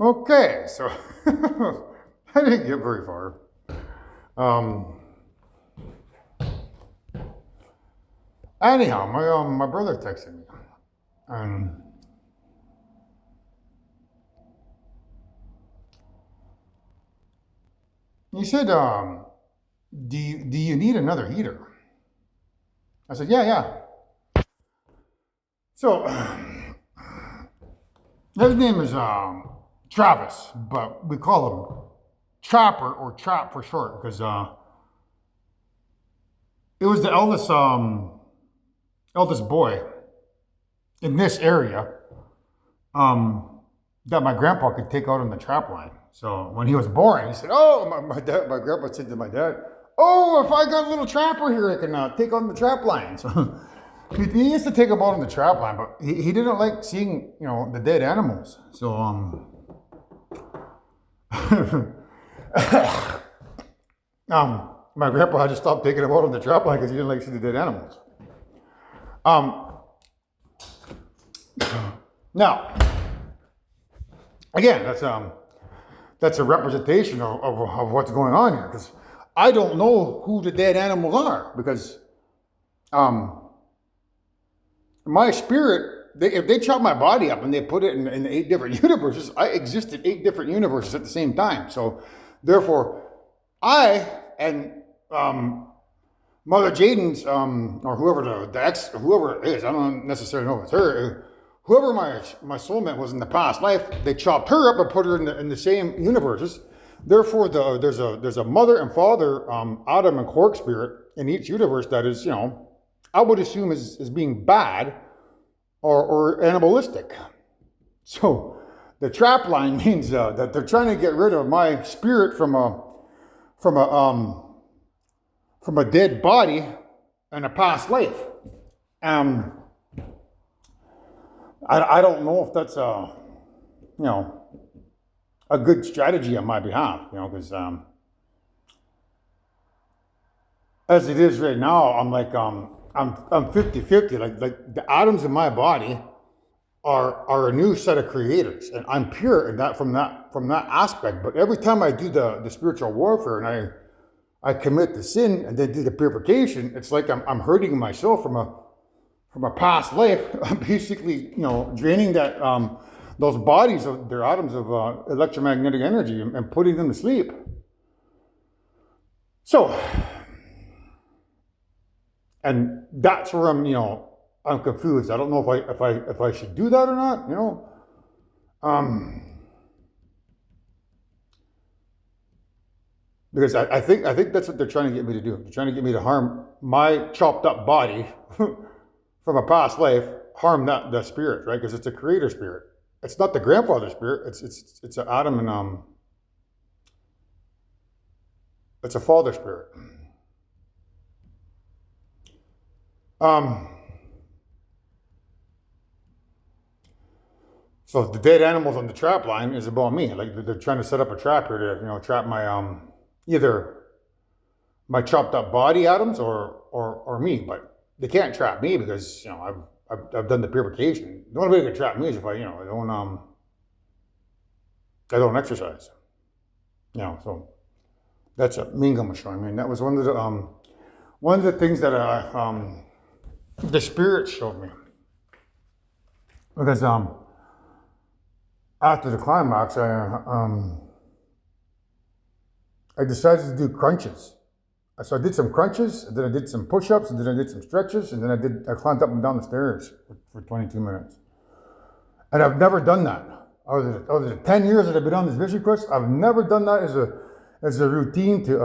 Okay, so I didn't get very far. Um, Anyhow, my brother texted me, and he said, "Do you need another heater?" I said, "Yeah, yeah." So his name is Travis, but we call him Trapper or Trap for short because it was the eldest boy in this area that my grandpa could take out on the trap line. So when he was born, he said, "Oh, my grandpa said to my dad, oh, if I got a little trapper here, I can take on the trap line." So he used to take him out on the trap line, but he didn't like seeing, the dead animals. So my grandpa had to stop taking him out on the trap line because he didn't like seeing the dead animals. Um, Now, again, that's a representation of what's going on here, because I don't know who the dead animals are, because my spirit, if they chop my body up and they put it in 8 different universes, I exist in 8 different universes at the same time. So therefore, I and Mother Jaden's or whoever the ex, whoever it is, I don't necessarily know if it's her. Whoever my soulmate was in the past life, they chopped her up and put her in the same universes. Therefore, there's a mother and father, Adam and Quark spirit in each universe that is, I would assume is being bad or animalistic. So the trap line means that they're trying to get rid of my spirit from a dead body in a past life. I don't know if that's a good strategy on my behalf, because as it is right now, I'm like I'm 50-50. Like the atoms in my body are a new set of creators, and I'm pure in that from that aspect. But every time I do the spiritual warfare and I commit the sin and then do the purification, it's like I'm hurting myself from a past life. I'm basically, draining that those bodies of their atoms of electromagnetic energy and putting them to sleep. So, and that's where I'm confused. I don't know if I should do that or not. Because I think that's what they're trying to get me to do. They're trying to get me to harm my chopped up body from a past life, harm the spirit, right? Because it's a creator spirit. It's not the grandfather spirit. It's an Adam and it's a father spirit. So the dead animals on the trap line is about me. Like they're trying to set up a trap here to trap my either my chopped up body atoms or me, but they can't trap me because I've done the purification. The only way they can trap me is if I don't exercise. So that's what Minga was showing me. And that was one of the things that the spirit showed me. Because after the climax, I decided to do crunches. So I did some crunches, and then I did some push-ups, and then I did some stretches, and then I climbed up and down the stairs for 22 minutes. And I've never done that. Out of the 10 years that I've been on this vision quest, I've never done that as a routine to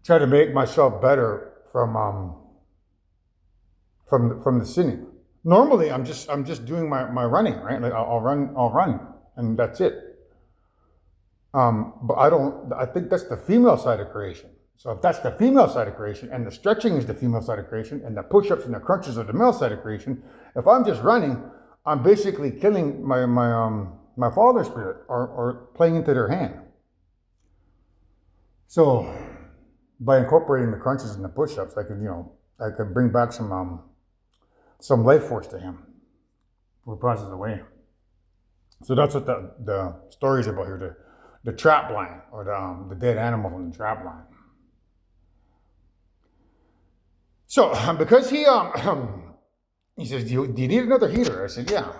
try to make myself better from the sinning. Normally, I'm just doing my running, right? Like I'll run, and that's it. But I think that's the female side of creation. So if that's the female side of creation, and the stretching is the female side of creation, and the push-ups and the crunches are the male side of creation, if I'm just running, I'm basically killing my father spirit or playing into their hand. So by incorporating the crunches and the push-ups, I could bring back some some life force to him who passes away. So that's what the story is about here, the trap line, or the dead animal in the trap line. So because he says, do you need another heater? I said, yeah.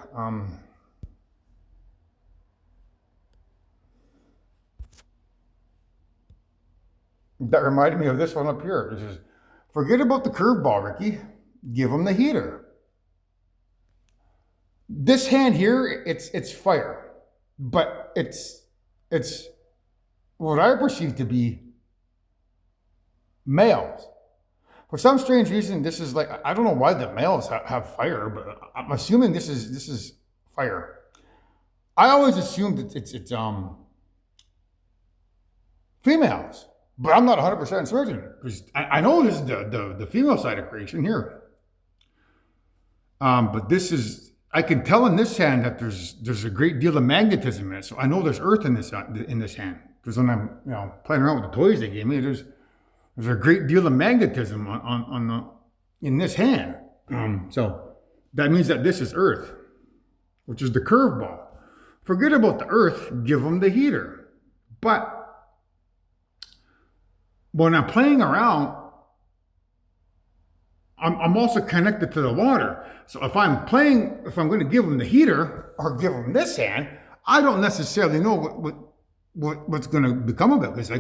That reminded me of this one up here. It says, forget about the curveball, Ricky. Give him the heater. This hand here, it's fire, but it's what I perceive to be males. For some strange reason, this is like, I don't know why the males have fire, but I'm assuming this is fire. I always assumed that it's females, but I'm not 100% certain, because I know this is the female side of creation here. But this is, I can tell in this hand that there's a great deal of magnetism in it. So I know there's earth in this hand, because when I'm playing around with the toys they gave me, there's a great deal of magnetism in this hand. So that means that this is earth, which is the curveball. Forget about the earth, give them the heater. But when I'm playing around, I'm also connected to the water. So if I'm going to give them the heater or give them this hand, I don't necessarily know what's going to become of it, because I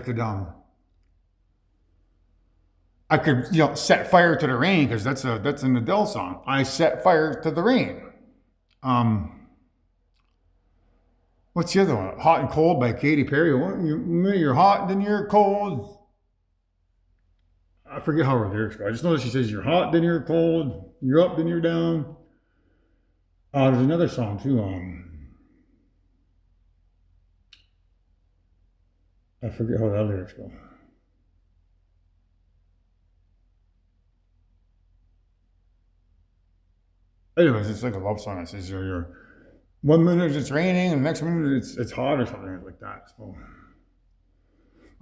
could set fire to the rain, because that's an Adele song. I set fire to the rain. What's the other one? Hot and Cold by Katy Perry. You're hot, then you're cold. I forget how her lyrics go. I just know that she says, you're hot, then you're cold. You're up, then you're down. There's another song too. I forget how that lyrics go. Anyways, it's like a love song. It says, you're 1 minute it's raining, and the next minute it's hot, or something like that. So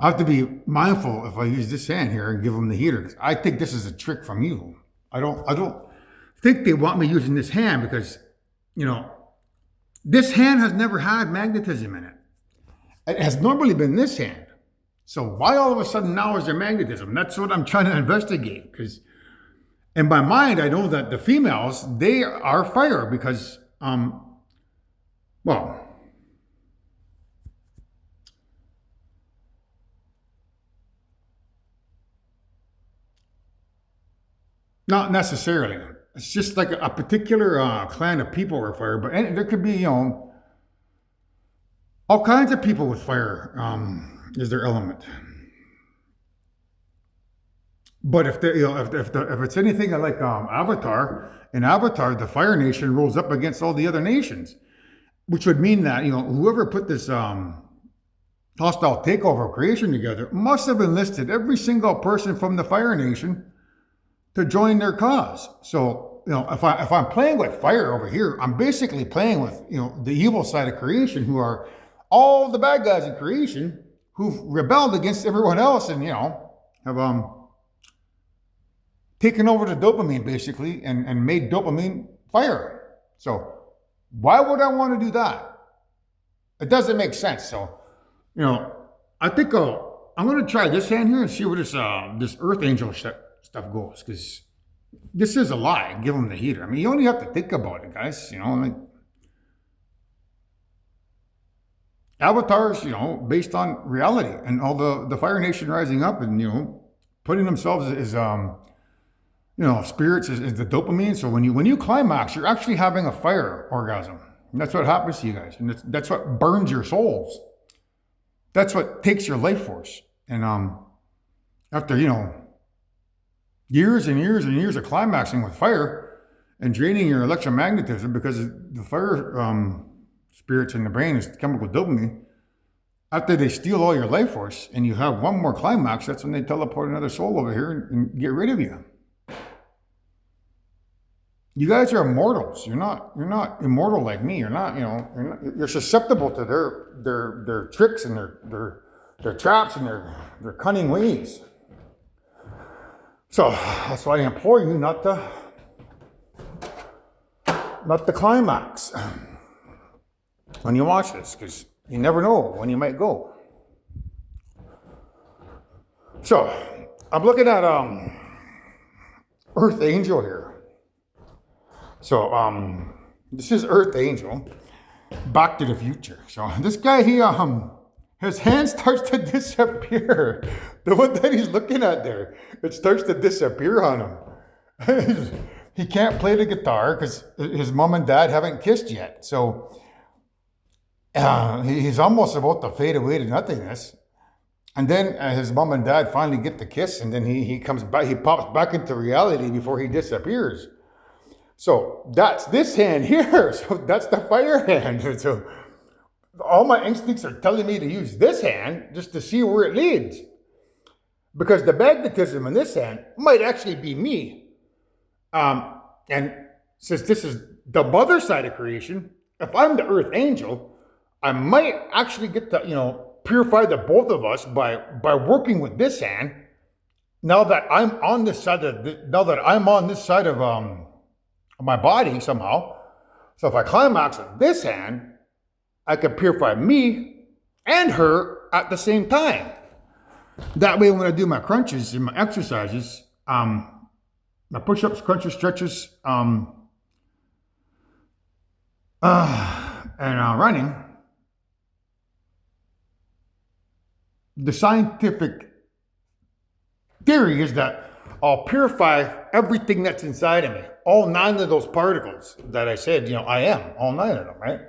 I have to be mindful if I use this hand here and give them the heater. I think this is a trick from you. I don't think they want me using this hand, because, this hand has never had magnetism in it. It has normally been this hand. So why all of a sudden now is there magnetism? That's what I'm trying to investigate, because in my mind, I know that the females, they are fire, because, not necessarily. It's just like a particular clan of people are fire, but there could be, all kinds of people with fire is their element. But if it's anything like Avatar, in Avatar, the Fire Nation rose up against all the other nations, which would mean that whoever put this hostile takeover of creation together must have enlisted every single person from the Fire Nation to join their cause. So, if I'm playing with fire over here, I'm basically playing with, the evil side of creation, who are all the bad guys in creation who've rebelled against everyone else, and, have taken over the dopamine, basically, and made dopamine fire. So why would I want to do that? It doesn't make sense. So, I think I'm going to try this hand here and see where this Earth Angel stuff goes, because this is a lie. Give them the heater. I mean, you only have to think about it, guys. Like Avatars, based on reality, and all the Fire Nation rising up and putting themselves as spirits is the dopamine. So when you climax, you're actually having a fire orgasm. And that's what happens to you guys, and that's what burns your souls. That's what takes your life force. And after years and years and years of climaxing with fire and draining your electromagnetism, because the fire spirits in the brain is chemical dopamine. After they steal all your life force and you have one more climax, that's when they teleport another soul over here and get rid of you. You guys are immortals. You're not immortal like me. You're susceptible to their tricks and their traps and their cunning ways. So that's why I implore you not to not the climax when you watch this, because you never know when you might go. So, I'm looking at Earth Angel here. So, this is Earth Angel, Back to the Future. So, this guy, his hand starts to disappear. The one that he's looking at there, it starts to disappear on him. He can't play the guitar because his mom and dad haven't kissed yet. So, he's almost about to fade away to nothingness. And then his mom and dad finally get the kiss, and then he comes back, he pops back into reality before he disappears. So that's this hand here. So that's the fire hand. So all my instincts are telling me to use this hand just to see where it leads. Because the magnetism in this hand might actually be me. And since this is the mother side of creation, if I'm the Earth Angel, I might actually get to, purify the both of us by working with this hand. Now that I'm on this side of my body somehow. So if I climax with this hand, I can purify me and her at the same time. That way, when I do my crunches and my exercises, my push-ups, crunches, stretches, and running, the scientific theory is that I'll purify everything that's inside of me. All 9 of those particles that I said, I am. All 9 of them, right?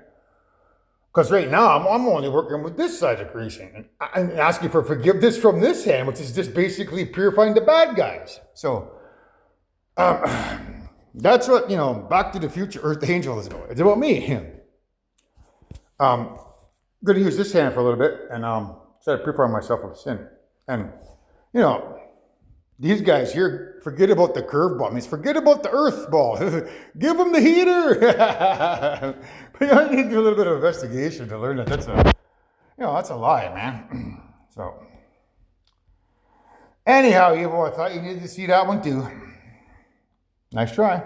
Because right now, I'm only working with this side of creation. And I'm asking for forgiveness from this hand, which is just basically purifying the bad guys. So, that's what, Back to the Future Earth Angel is about. It's about me. I'm going to use this hand for a little bit and try to purify myself of sin. And, these guys here, forget about the curveball. Forget about the earth ball. Give them the heater. But I need to do a little bit of investigation to learn that that's a lie, man. So, anyhow, Evo, I thought you needed to see that one too. Nice try.